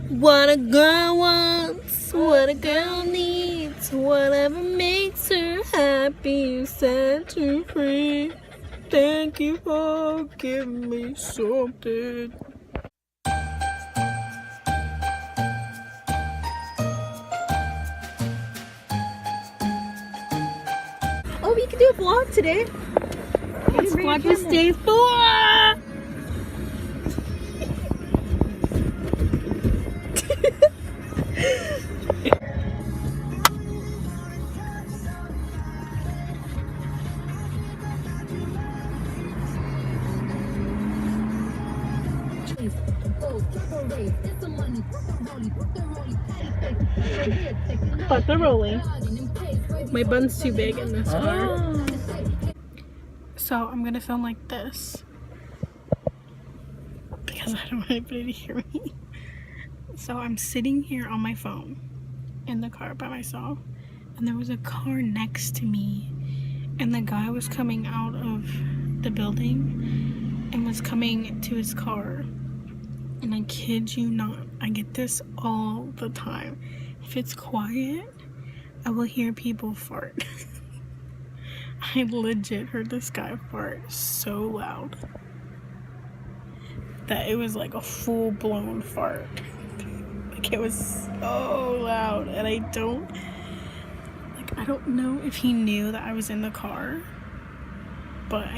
What a girl wants, what a girl needs, whatever makes her happy, you set her free. Thank you for giving me something. Oh, we can do a vlog today. It's Vlogmas Day 4. But they're rolling. My bun's too big in this car. So I'm gonna film like this because I don't want anybody to hear me. So I'm sitting here on my phone in the car by myself, and there was a car next to me, and the guy was coming out of the building and was coming to his car. And I kid you not, I get this all the time. If it's quiet, I will hear people fart. I legit heard this guy fart so loud that it was like a full-blown fart. Like, it was so loud, and I don't know if he knew that I was in the car, but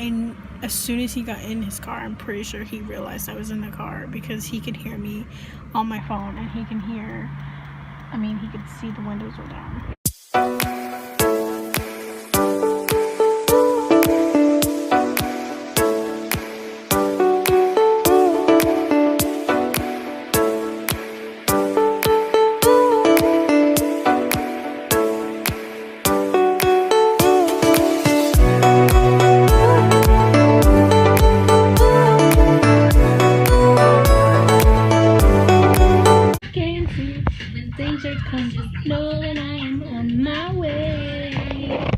as soon as he got in his car, I'm pretty sure he realized I was in the car because he could hear me on my phone, and he could see the windows were down. Knowing I am on my way.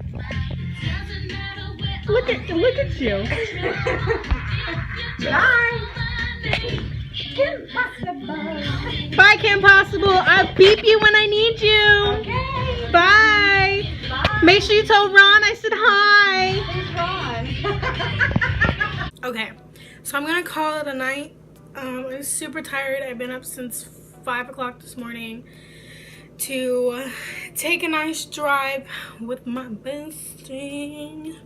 Look at you. Bye, Kim Possible. I'll beep you when I need you. Okay. Bye. Bye. Make sure you told Ron I said hi. Who's Ron? Okay, so I'm gonna call it a night. I'm super tired. I've been up since 5 o'clock this morning to take a nice drive with my bestie.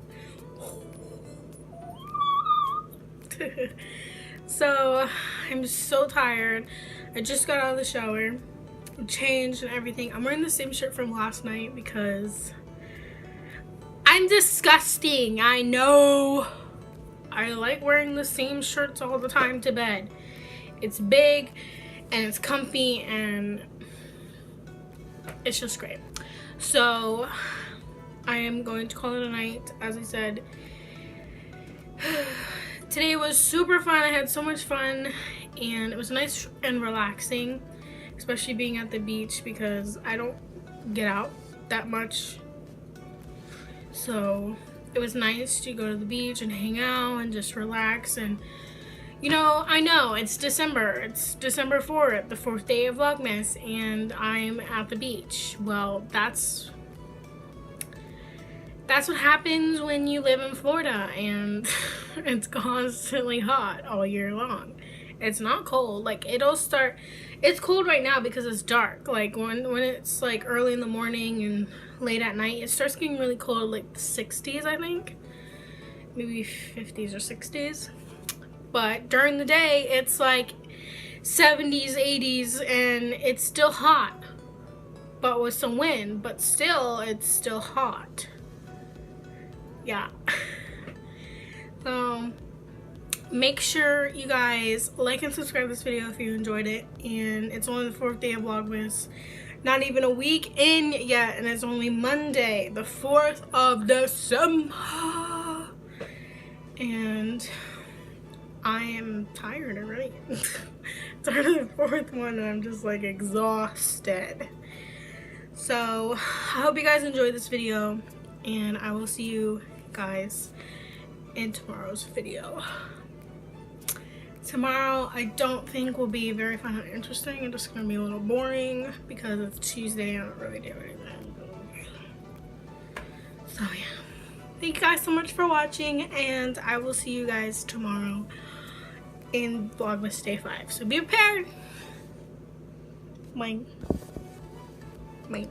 So I'm so tired. I just got out of the shower, changed and everything. I'm wearing the same shirt from last night because I'm disgusting. I know. I like wearing the same shirts all the time to bed. It's big and it's comfy and it's just great. So I am going to call it a night. As I said, today was super fun. I had so much fun and it was nice and relaxing, especially being at the beach because I don't get out that much. So it was nice to go to the beach and hang out and just relax. And you know, I know it's December. It's December 4th, the 4th day of Vlogmas, and I'm at the beach. Well, that's what happens when you live in Florida and it's constantly hot all year long. It's not cold. Like, it's cold right now because it's dark. Like when it's like early in the morning and late at night, it starts getting really cold, like the 60s, I think. Maybe 50s or 60s. But during the day, it's like 70s, 80s, and it's still hot. But with some wind, but still, it's still hot. Yeah. So, make sure you guys like and subscribe this video if you enjoyed it. And it's only the 4th day of Vlogmas. Not even a week in yet, and it's only Monday, the 4th of December. And I am tired already. Tired of the 4th one, and I'm just like exhausted. So I hope you guys enjoyed this video, and I will see you guys in tomorrow's video. Tomorrow I don't think will be very fun and interesting. It's just gonna be a little boring because it's Tuesday and I don't really do anything. So yeah. Thank you guys so much for watching, and I will see you guys tomorrow in Vlogmas Day 5. So be prepared. Bye. Bye.